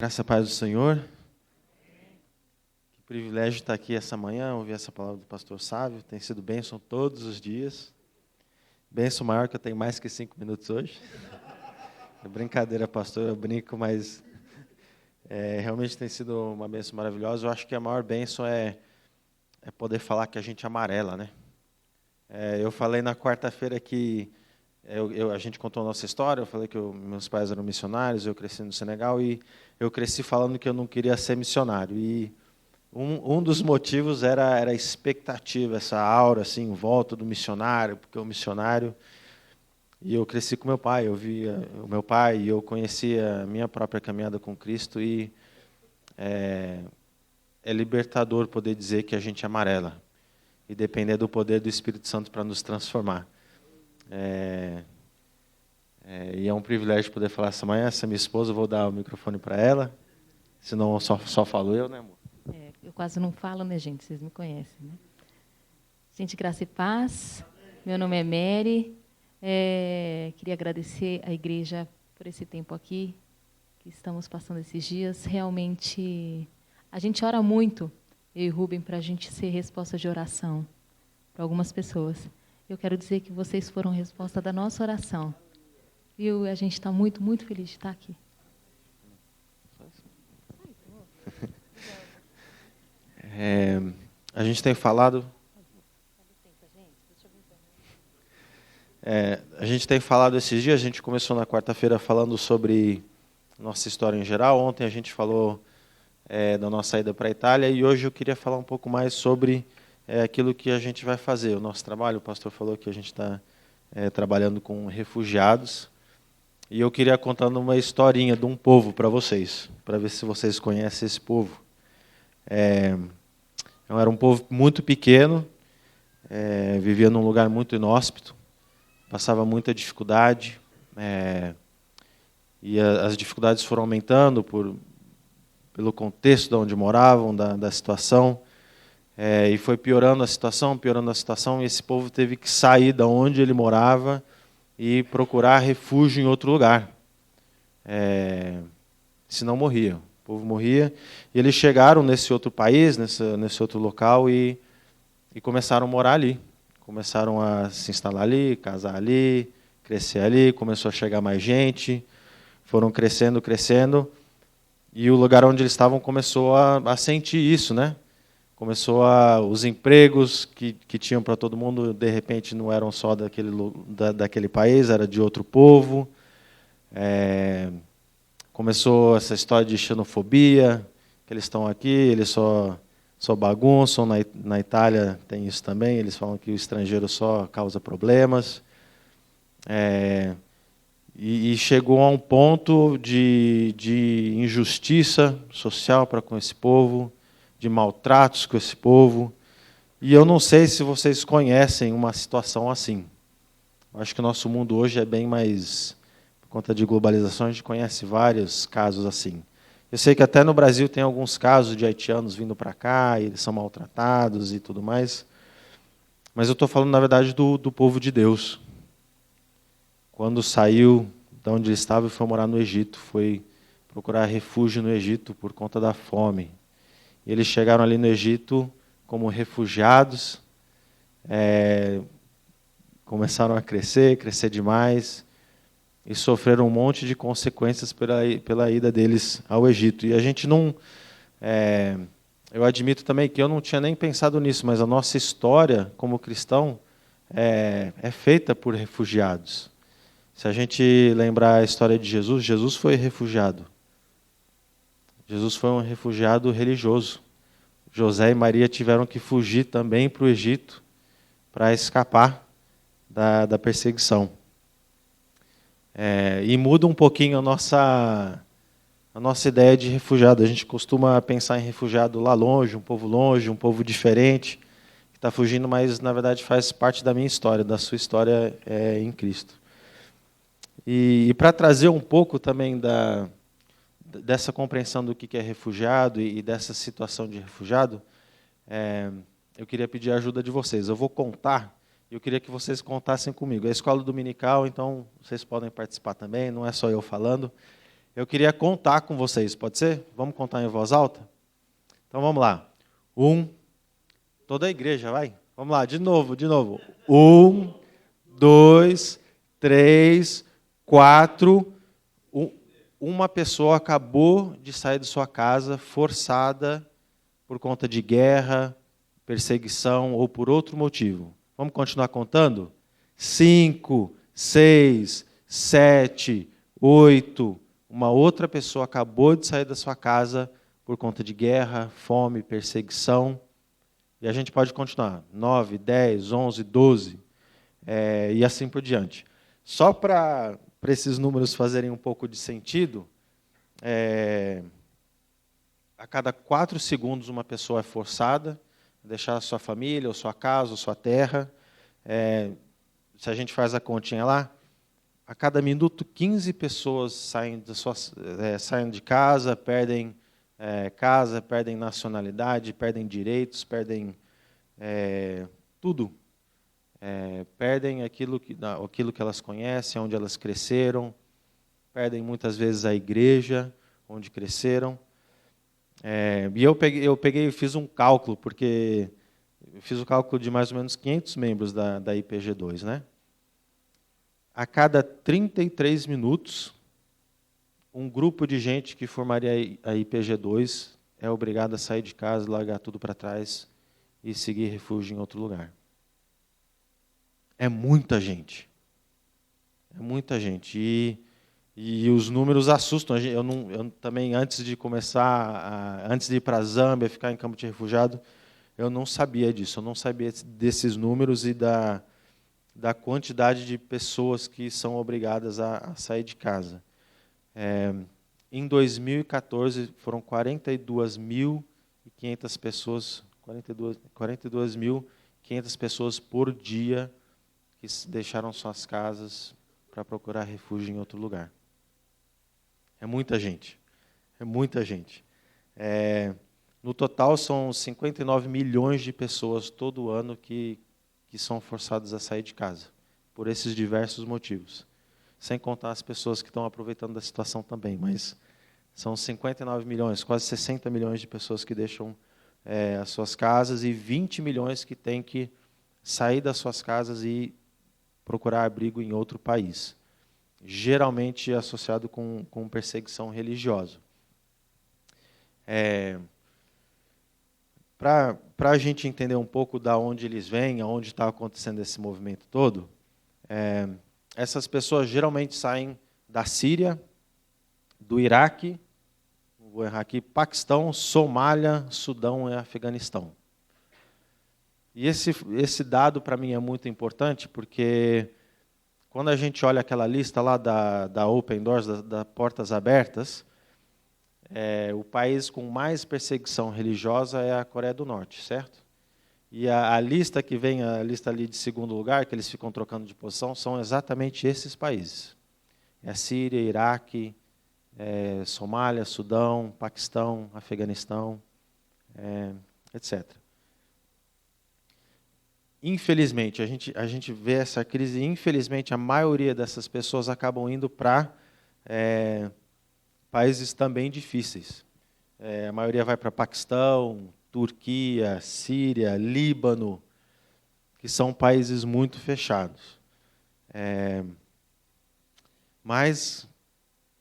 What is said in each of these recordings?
Graça e paz do Senhor. Que privilégio estar aqui essa manhã, ouvir essa palavra do pastor Sávio. Tem sido bênção todos os dias. Bênção maior que eu tenho mais que 5 minutos hoje. É brincadeira, pastor, eu brinco, mas realmente tem sido uma bênção maravilhosa. Eu acho que a maior bênção é poder falar que a gente amarela, né? Eu falei na quarta-feira que a gente contou a nossa história, eu falei que meus pais eram missionários, eu cresci no Senegal e eu cresci falando que eu não queria ser missionário. E um dos motivos era a expectativa, essa aura assim, em volta do missionário, porque o missionário... E eu cresci com meu pai, eu via o meu pai e eu conhecia a minha própria caminhada com Cristo e é libertador poder dizer que a gente é amarela e depender do poder do Espírito Santo para nos transformar. E é um privilégio poder falar essa manhã. Essa minha esposa, eu vou dar o microfone para ela, senão só falo eu, né, amor? Eu quase não falo, né, gente? Vocês me conhecem, né? Gente, graça e paz. Meu nome é Mary. Queria agradecer à igreja por esse tempo aqui, que estamos passando esses dias. Realmente, a gente ora muito, eu e Rubem, para a gente ser resposta de oração para algumas pessoas. Eu quero dizer que vocês foram resposta da nossa oração. E a gente está muito, muito feliz de estar aqui. A gente tem falado... a gente tem falado esses dias, a gente começou na quarta-feira falando sobre nossa história em geral. Ontem a gente falou da nossa ida para a Itália e hoje eu queria falar um pouco mais sobre aquilo que a gente vai fazer, o nosso trabalho. O pastor falou que a gente está trabalhando com refugiados e eu queria contar uma historinha de um povo para vocês, para ver se vocês conhecem esse povo. Era um povo muito pequeno, vivia num lugar muito inóspito, passava muita dificuldade, e as dificuldades foram aumentando pelo contexto de onde moravam, da situação, e foi piorando a situação, e esse povo teve que sair de onde ele morava e procurar refúgio em outro lugar, senão morria. O povo morria, e eles chegaram nesse outro país, nesse outro local, e começaram a morar ali. Começaram a se instalar ali, casar ali, crescer ali, começou a chegar mais gente, foram crescendo, e o lugar onde eles estavam começou a sentir isso, né? Os empregos que tinham para todo mundo, de repente, não eram só daquele país, era de outro povo. Começou essa história de xenofobia, que eles estão aqui, eles só bagunçam. Na Itália tem isso também, eles falam que o estrangeiro só causa problemas. E chegou a um ponto de injustiça social para com esse povo, de maltratos com esse povo. E eu não sei se vocês conhecem uma situação assim. Eu acho que o nosso mundo hoje é bem mais... Por conta de globalização, a gente conhece vários casos assim. Eu sei que até no Brasil tem alguns casos de haitianos vindo para cá, e eles são maltratados e tudo mais. Mas eu estou falando, na verdade, do povo de Deus. Quando saiu de onde ele estava e foi morar no Egito, foi procurar refúgio no Egito por conta da fome. E eles chegaram ali no Egito como refugiados, começaram a crescer demais, e sofreram um monte de consequências pela ida deles ao Egito. E a gente não... eu admito também que eu não tinha nem pensado nisso, mas a nossa história como cristão é feita por refugiados. Se a gente lembrar a história de Jesus, Jesus foi refugiado. Jesus foi um refugiado religioso. José e Maria tiveram que fugir também para o Egito para escapar da perseguição. E muda um pouquinho a nossa ideia de refugiado. A gente costuma pensar em refugiado lá longe, um povo diferente, que está fugindo, mas, na verdade, faz parte da minha história, da sua história em Cristo. E para trazer um pouco também dessa compreensão do que é refugiado e dessa situação de refugiado, eu queria pedir a ajuda de vocês. Eu vou contar, e eu queria que vocês contassem comigo. É a escola dominical, então vocês podem participar também, não é só eu falando. eu queria contar com vocês, pode ser? Vamos contar em voz alta? Então vamos lá. 1, toda a igreja, vai. Vamos lá, de novo. 1, 2, 3, 4. Uma pessoa acabou de sair de sua casa forçada por conta de guerra, perseguição ou por outro motivo. Vamos continuar contando? 5, 6, 7, 8. Uma outra pessoa acabou de sair da sua casa por conta de guerra, fome, perseguição. E a gente pode continuar. 9, 10, 11, 12. E assim por diante. Só para esses números fazerem um pouco de sentido, a cada 4 segundos uma pessoa é forçada a deixar a sua família, ou sua casa, ou sua terra. Se a gente faz a continha lá, a cada minuto 15 pessoas saem de casa, perdem perdem nacionalidade, perdem direitos, perdem tudo. Perdem aquilo que elas conhecem, onde elas cresceram, perdem muitas vezes a igreja onde cresceram. E eu peguei e fiz um cálculo, porque eu fiz o cálculo de mais ou menos 500 membros da IPG2, né? A cada 33 minutos, um grupo de gente que formaria a IPG2 é obrigado a sair de casa, largar tudo para trás e seguir refúgio em outro lugar. É muita gente. É muita gente. E os números assustam. Eu também, antes de começar, antes de ir para a Zâmbia, ficar em campo de refugiado, eu não sabia disso. Eu não sabia desses números e da quantidade de pessoas que são obrigadas a sair de casa. Em 2014, foram 42.500 pessoas, 42.500 pessoas por dia que deixaram suas casas para procurar refúgio em outro lugar. É muita gente. É muita gente. No total, são 59 milhões de pessoas todo ano que são forçadas a sair de casa, por esses diversos motivos. Sem contar as pessoas que estão aproveitando da situação também, mas são 59 milhões, quase 60 milhões de pessoas que deixam as suas casas e 20 milhões que têm que sair das suas casas e procurar abrigo em outro país, geralmente associado com perseguição religiosa. Para a gente entender um pouco de onde eles vêm, aonde está acontecendo esse movimento todo, essas pessoas geralmente saem da Síria, do Iraque, vou errar aqui, Paquistão, Somália, Sudão e Afeganistão. E esse dado para mim é muito importante, porque quando a gente olha aquela lista lá da Open Doors, da Portas Abertas, o país com mais perseguição religiosa é a Coreia do Norte, certo? E a lista que vem, a lista ali de segundo lugar, que eles ficam trocando de posição, são exatamente esses países. É a Síria, Iraque, Somália, Sudão, Paquistão, Afeganistão, etc. Infelizmente, a gente vê essa crise, infelizmente, a maioria dessas pessoas acabam indo para países também difíceis. A maioria vai para Paquistão, Turquia, Síria, Líbano, que são países muito fechados. Mas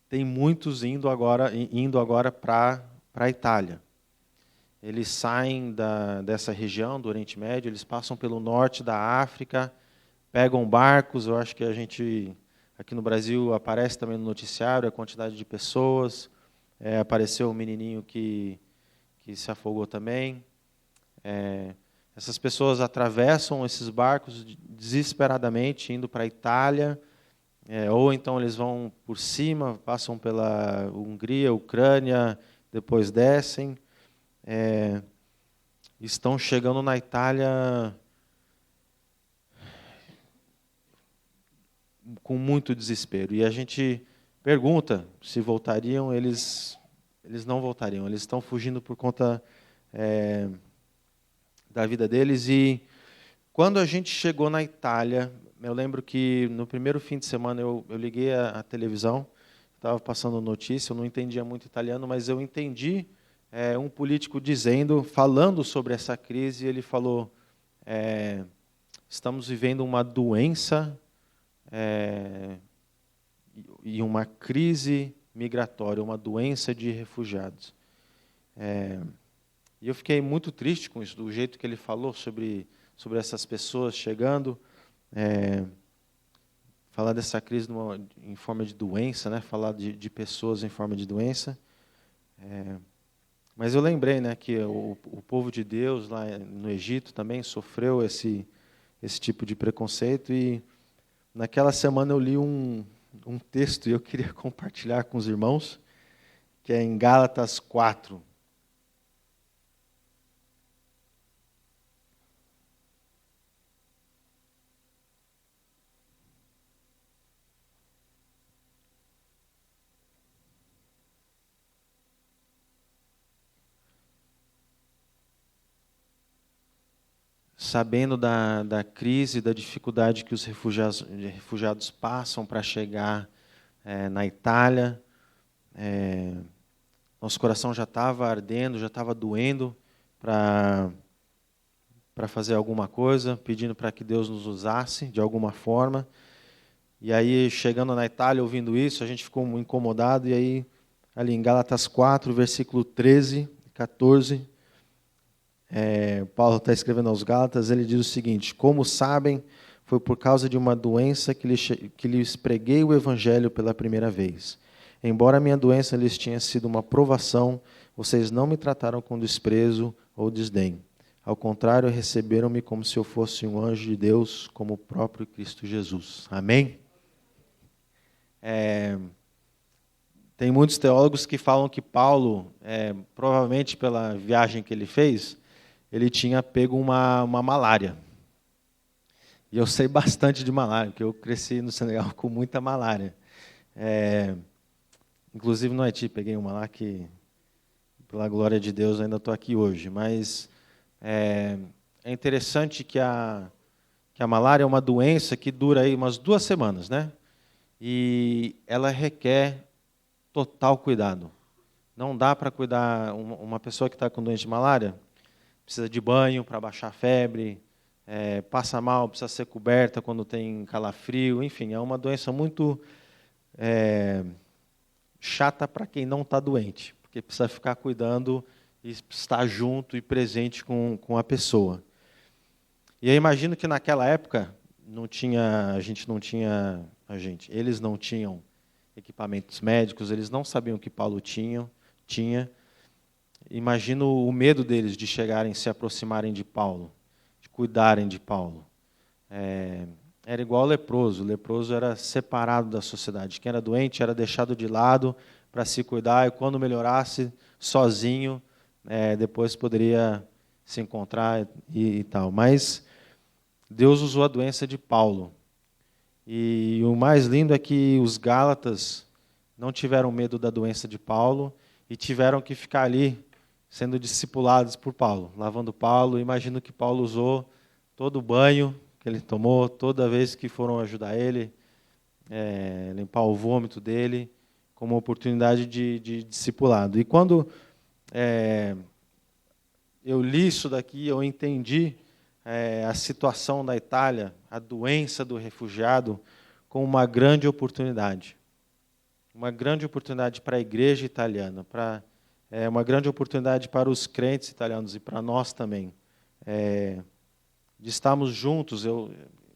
tem muitos indo agora para a Itália. Eles saem dessa região do Oriente Médio, eles passam pelo norte da África, pegam barcos. Eu acho que a gente, aqui no Brasil, aparece também no noticiário a quantidade de pessoas. Apareceu um menininho que se afogou também. Essas pessoas atravessam esses barcos desesperadamente, indo para a Itália, ou então eles vão por cima, passam pela Hungria, Ucrânia, depois descem. Estão chegando na Itália com muito desespero. E a gente pergunta se voltariam, eles não voltariam. Eles estão fugindo por conta da vida deles. E quando a gente chegou na Itália, eu lembro que no primeiro fim de semana eu liguei a televisão, estava passando notícia, eu não entendia muito italiano, mas eu entendi um político falando sobre essa crise, ele falou, estamos vivendo uma doença e uma crise migratória, uma doença de refugiados. E eu fiquei muito triste com isso, do jeito que ele falou sobre essas pessoas chegando, falar dessa crise em forma de doença, né? Falar de pessoas em forma de doença. Mas eu lembrei, né, que o povo de Deus lá no Egito também sofreu esse tipo de preconceito, e naquela semana eu li um texto e eu queria compartilhar com os irmãos, que é em Gálatas 4. Sabendo da crise, da dificuldade que os refugiados passam para chegar na Itália, nosso coração já estava ardendo, já estava doendo para fazer alguma coisa, pedindo para que Deus nos usasse de alguma forma. E aí, chegando na Itália, ouvindo isso, a gente ficou incomodado, e aí, ali em Gálatas 4, versículo 13 e 14... Paulo está escrevendo aos Gálatas, ele diz o seguinte: como sabem, foi por causa de uma doença que lhes preguei o Evangelho pela primeira vez. Embora a minha doença lhes tinha sido uma provação, vocês não me trataram com desprezo ou desdém. Ao contrário, receberam-me como se eu fosse um anjo de Deus, como o próprio Cristo Jesus. Amém? Tem muitos teólogos que falam que Paulo, provavelmente pela viagem que ele fez, ele tinha pego uma malária. E eu sei bastante de malária, porque eu cresci no Senegal com muita malária. Inclusive no Haiti, peguei uma lá que, pela glória de Deus, ainda estou aqui hoje. Mas é interessante que a malária é uma doença que dura aí umas 2 semanas, né? E ela requer total cuidado. Não dá para cuidar, uma pessoa que está com doença de malária, precisa de banho para baixar a febre, passa mal, precisa ser coberta quando tem calafrio, enfim, é uma doença muito chata para quem não está doente, porque precisa ficar cuidando e estar junto e presente com a pessoa. E eu imagino que naquela época eles não tinham equipamentos médicos, eles não sabiam o que Paulo tinha. Imagino o medo deles de chegarem, se aproximarem de Paulo, de cuidarem de Paulo. Era igual ao leproso. O leproso era separado da sociedade. Quem era doente era deixado de lado para se cuidar, e quando melhorasse, sozinho, depois poderia se encontrar e tal. Mas Deus usou a doença de Paulo. E o mais lindo é que os Gálatas não tiveram medo da doença de Paulo e tiveram que ficar ali sendo discipulados por Paulo, lavando Paulo. Imagino que Paulo usou todo o banho que ele tomou, toda vez que foram ajudar ele, limpar o vômito dele, como oportunidade de discipulado. E quando eu li isso daqui, eu entendi a situação da Itália, a doença do refugiado, como uma grande oportunidade. Uma grande oportunidade para a igreja italiana, uma grande oportunidade para os crentes italianos e para nós também, de estarmos juntos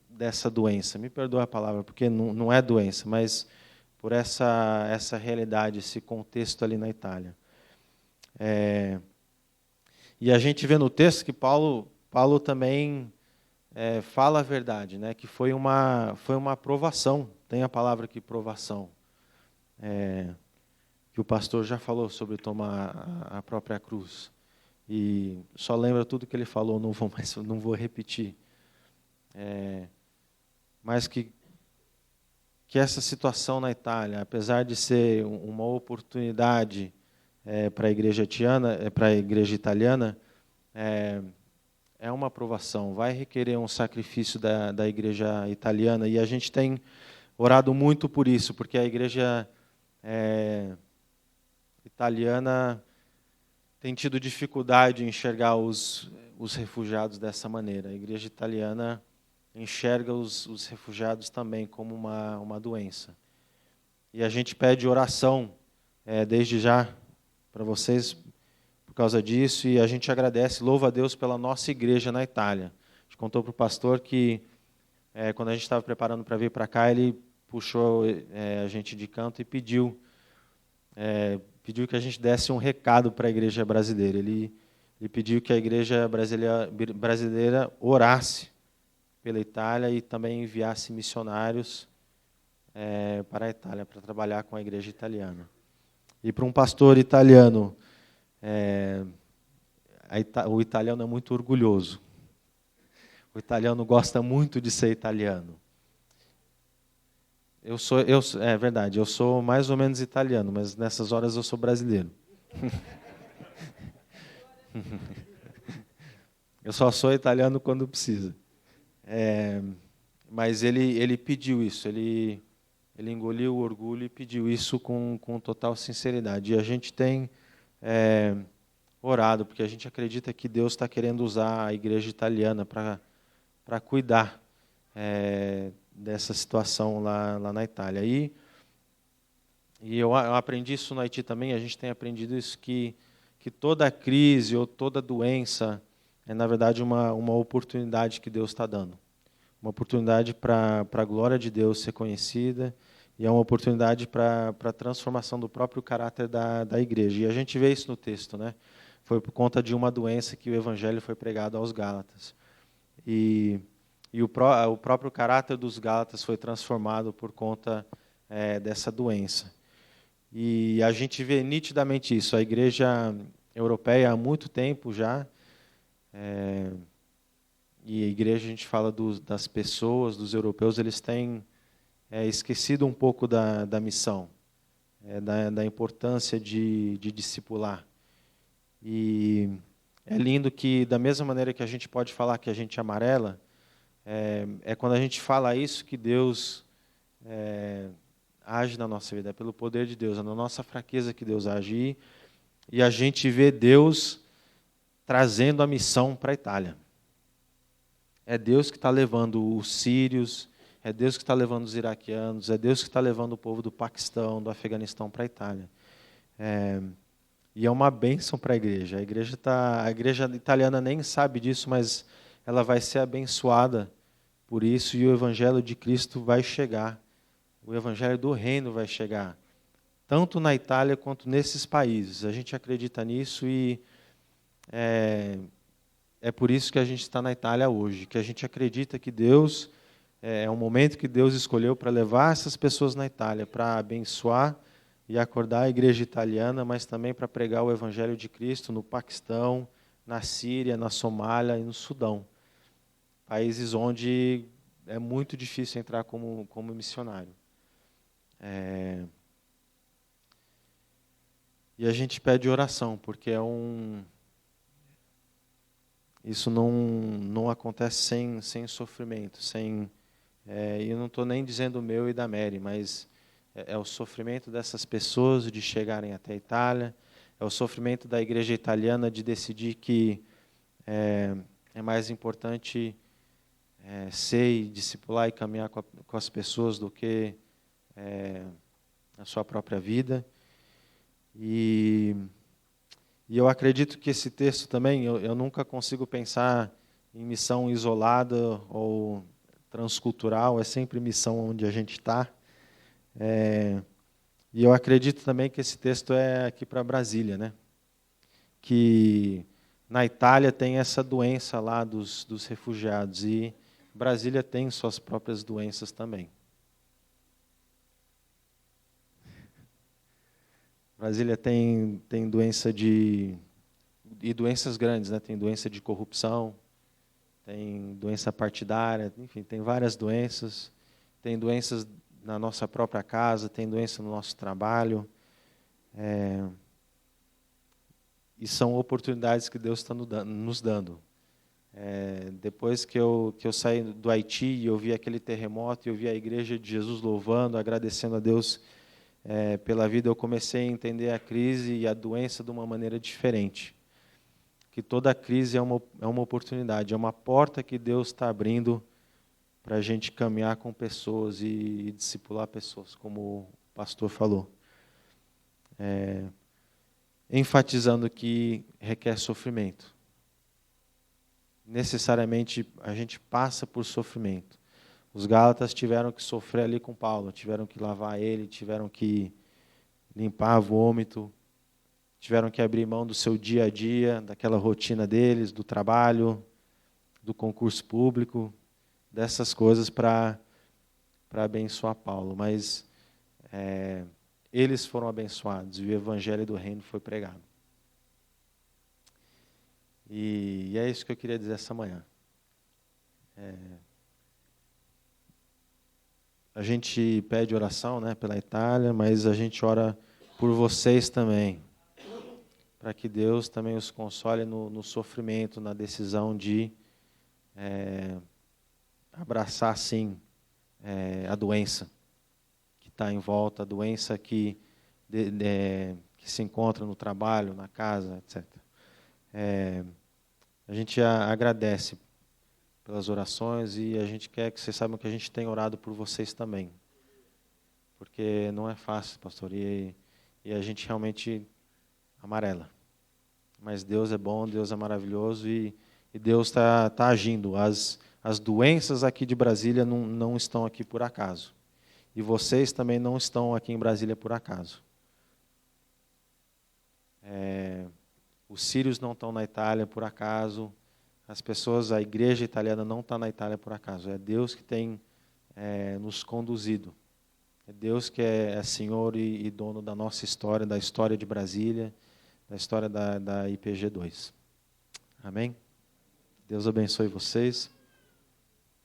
dessa doença. Me perdoa a palavra, porque não é doença, mas por essa realidade, esse contexto ali na Itália. E a gente vê no texto que Paulo também fala a verdade, né? Que foi uma provação. Tem a palavra aqui, provação. Que o pastor já falou sobre tomar a própria cruz. E só lembra tudo que ele falou, não vou repetir. Mas que essa situação na Itália, apesar de ser uma oportunidade para a igreja italiana, é uma aprovação, vai requerer um sacrifício da igreja italiana, e a gente tem orado muito por isso, porque a igreja italiana tem tido dificuldade em enxergar os refugiados dessa maneira. A igreja italiana enxerga os refugiados também como uma doença. E a gente pede oração desde já para vocês por causa disso, e a gente agradece, louva a Deus pela nossa igreja na Itália. A gente contou para o pastor que, quando a gente estava preparando para vir para cá, ele puxou a gente de canto e pediu que a gente desse um recado para a igreja brasileira. Ele pediu que a igreja brasileira orasse pela Itália e também enviasse missionários para a Itália, para trabalhar com a igreja italiana. E para um pastor italiano, o italiano é muito orgulhoso. O italiano gosta muito de ser italiano. É verdade, eu sou mais ou menos italiano, mas nessas horas eu sou brasileiro. Eu só sou italiano quando precisa. Mas ele pediu isso, ele engoliu o orgulho e pediu isso com total sinceridade. E a gente tem orado, porque a gente acredita que Deus está querendo usar a igreja italiana para cuidar dessa situação lá na Itália. E eu aprendi isso no Haiti também, a gente tem aprendido isso, que toda crise ou toda doença é, na verdade, uma oportunidade que Deus está dando. Uma oportunidade para a glória de Deus ser conhecida, e é uma oportunidade para a transformação do próprio caráter da igreja. E a gente vê isso no texto, né? Foi por conta de uma doença que o evangelho foi pregado aos Gálatas. E o próprio caráter dos Gálatas foi transformado por conta dessa doença. E a gente vê nitidamente isso. A igreja europeia, há muito tempo já, e a igreja, a gente fala das pessoas, dos europeus, eles têm esquecido um pouco da missão, da importância de discipular. E é lindo que, da mesma maneira que a gente pode falar que a gente é amarela, quando a gente fala isso que Deus age na nossa vida, é pelo poder de Deus, é na nossa fraqueza que Deus age, e a gente vê Deus trazendo a missão para a Itália. É Deus que está levando os sírios, é Deus que está levando os iraquianos, é Deus que está levando o povo do Paquistão, do Afeganistão para a Itália. E é uma bênção para a igreja. A igreja italiana nem sabe disso, mas ela vai ser abençoada por isso, e o evangelho de Cristo vai chegar. O evangelho do reino vai chegar, tanto na Itália quanto nesses países. A gente acredita nisso, e é por isso que a gente está na Itália hoje, que a gente acredita que Deus, é um momento que Deus escolheu para levar essas pessoas na Itália, para abençoar e acordar a igreja italiana, mas também para pregar o evangelho de Cristo no Paquistão, na Síria, na Somália e no Sudão. Países onde é muito difícil entrar como missionário. E a gente pede oração, porque isso não acontece sem sofrimento, e eu não estou nem dizendo o meu e da Mary, mas é o sofrimento dessas pessoas de chegarem até a Itália, é o sofrimento da igreja italiana de decidir que é mais importante ser e discipular e caminhar com as pessoas do que a sua própria vida. E eu acredito que esse texto também, eu nunca consigo pensar em missão isolada ou transcultural, é sempre missão onde a gente está. E eu acredito também que esse texto é aqui para Brasília, né? Que na Itália tem essa doença lá dos refugiados, e Brasília tem suas próprias doenças também. Brasília tem doença e doenças grandes, né? Tem doença de corrupção, tem doença partidária, enfim, tem várias doenças. Tem doenças na nossa própria casa, tem doença no nosso trabalho. E são oportunidades que Deus está nos dando. Depois que eu saí do Haiti e eu vi aquele terremoto, e eu vi a igreja de Jesus louvando, agradecendo a Deus pela vida, eu comecei a entender a crise e a doença de uma maneira diferente. Que toda crise é uma oportunidade, é uma porta que Deus está abrindo para a gente caminhar com pessoas e discipular pessoas, como o pastor falou. Enfatizando que requer sofrimento. Necessariamente a gente passa por sofrimento. Os Gálatas tiveram que sofrer ali com Paulo, tiveram que lavar ele, tiveram que limpar vômito, tiveram que abrir mão do seu dia a dia, daquela rotina deles, do trabalho, do concurso público, dessas coisas para abençoar Paulo. Mas eles foram abençoados e o evangelho do reino foi pregado. E é isso que eu queria dizer essa manhã. A gente pede oração, né, pela Itália, mas a gente ora por vocês também, para que Deus também os console no sofrimento, na decisão de abraçar, sim, a doença que está em volta, a doença que se encontra no trabalho, na casa, etc. A gente agradece pelas orações e a gente quer que vocês saibam que a gente tem orado por vocês também. Porque não é fácil, pastor, e a gente realmente amarela. Mas Deus é bom, Deus é maravilhoso e Deus está agindo. As doenças aqui de Brasília não estão aqui por acaso. E vocês também não estão aqui em Brasília por acaso. Os sírios não estão na Itália por acaso. As pessoas, a igreja italiana não está na Itália por acaso. É Deus que tem nos conduzido. É Deus que é Senhor e dono da nossa história, da história de Brasília, da história da IPG 2. Amém? Deus abençoe vocês.